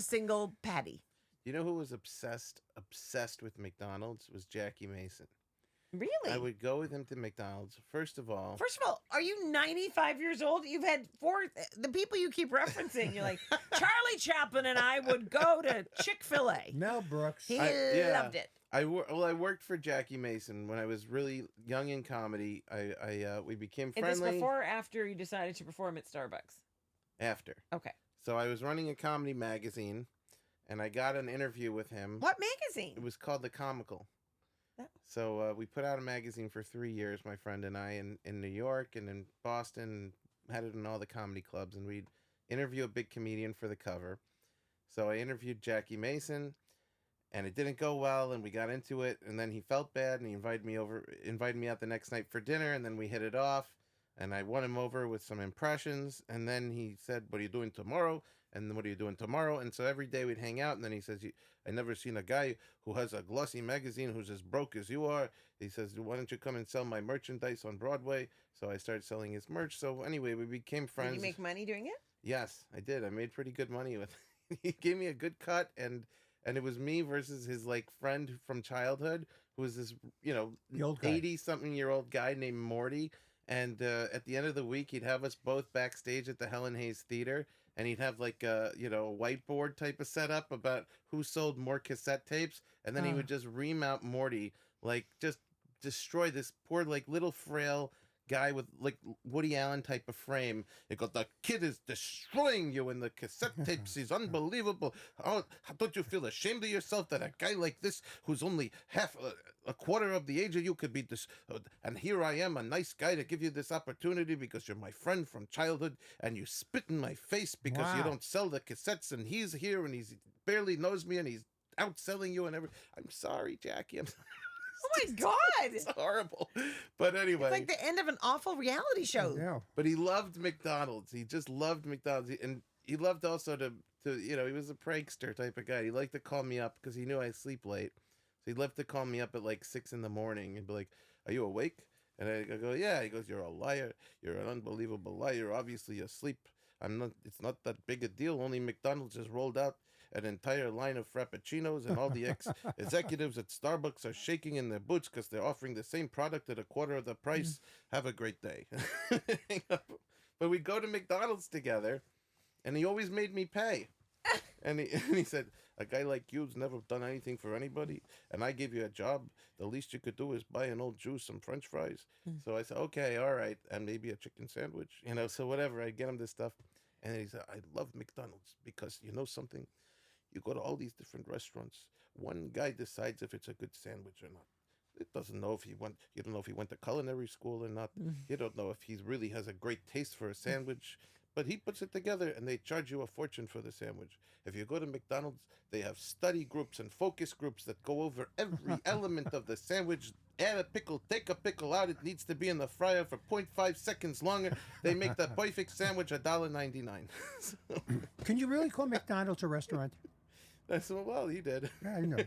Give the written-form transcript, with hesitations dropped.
single patty. You know who was obsessed with McDonald's? It was Jackie Mason. I Really? would go with him to McDonald's. First of all, Are you 95 years old? You've had the people you keep referencing. You're like, Charlie Chaplin and I would go to Chick-fil-A. Mel Brooks. He yeah, loved it. I worked for Jackie Mason when I was really young in comedy. We became friendly. Is this before or after you decided to perform at Starbucks? After. Okay. So I was running a comedy magazine, and I got an interview with him. What magazine? It was called The Comical. So we put out a magazine for 3 years, my friend and I, in New York and in Boston, had it in all the comedy clubs, and we'd interview a big comedian for the cover. So I interviewed Jackie Mason, and it didn't go well, and we got into it, and then he felt bad, and he invited me out the next night for dinner, and then we hit it off, and I won him over with some impressions, and then he said, "What are you doing tomorrow?" And then, "What are you doing tomorrow?" And so every day we'd hang out, and then he says, "I never seen a guy who has a glossy magazine who's as broke as you are." He says, "Why don't you come and sell my merchandise on Broadway?" So I started selling his merch. So anyway, we became friends. Did you make money doing it? Yes, I did. I made pretty good money with it. He gave me a good cut, and it was me versus his friend from childhood, who was this, The old guy. 80-something-year-old guy named Morty. And at the end of the week, he'd have us both backstage at the Helen Hayes Theater, and he'd have a whiteboard type of setup about who sold more cassette tapes, and then he would just ream out Morty, just destroy this poor little frail guy with Woody Allen type of frame. He goes, "The kid is destroying you in the cassette tapes. He's unbelievable. Oh, don't you feel ashamed of yourself that a guy like this, who's only half a quarter of the age of you, could be this? And here I am, a nice guy, to give you this opportunity because you're my friend from childhood, and you spit in my face because you don't sell the cassettes, and he's here and he's barely knows me and he's outselling you and everything." I'm sorry, Jackie. I'm sorry. Oh my God! It's horrible. But anyway. It's like the end of an awful reality show. Yeah. But he loved McDonald's. He just loved McDonald's. And he loved also to he was a prankster type of guy. He liked to call me up because he knew I sleep late. So he'd love to call me up at 6 in the morning and be like, "Are you awake?" And I go, "Yeah." He goes, "You're a liar. You're an unbelievable liar. You're obviously asleep. It's not that big a deal. Only McDonald's just rolled out an entire line of Frappuccinos, and all the executives at Starbucks are shaking in their boots because they're offering the same product at a quarter of the price. Have a great day." But we go to McDonald's together, and he always made me pay. And he said, "A guy like you's never done anything for anybody, and I gave you a job. The least you could do is buy an old Jew some French fries." So I said, "Okay, all right, and maybe a chicken sandwich." So whatever, I get him this stuff. And he said, "I love McDonald's because you know something? You go to all these different restaurants. One guy decides if it's a good sandwich or not. It doesn't know if you don't know if he went to culinary school or not. You don't know if he really has a great taste for a sandwich. But he puts it together, and they charge you a fortune for the sandwich. If you go to McDonald's, they have study groups and focus groups that go over every element of the sandwich. Add a pickle, take a pickle out. It needs to be in the fryer for 0.5 seconds longer. They make the perfect sandwich $1.99. So, Can you really call McDonald's a restaurant? that's well, he did. Yeah, I know.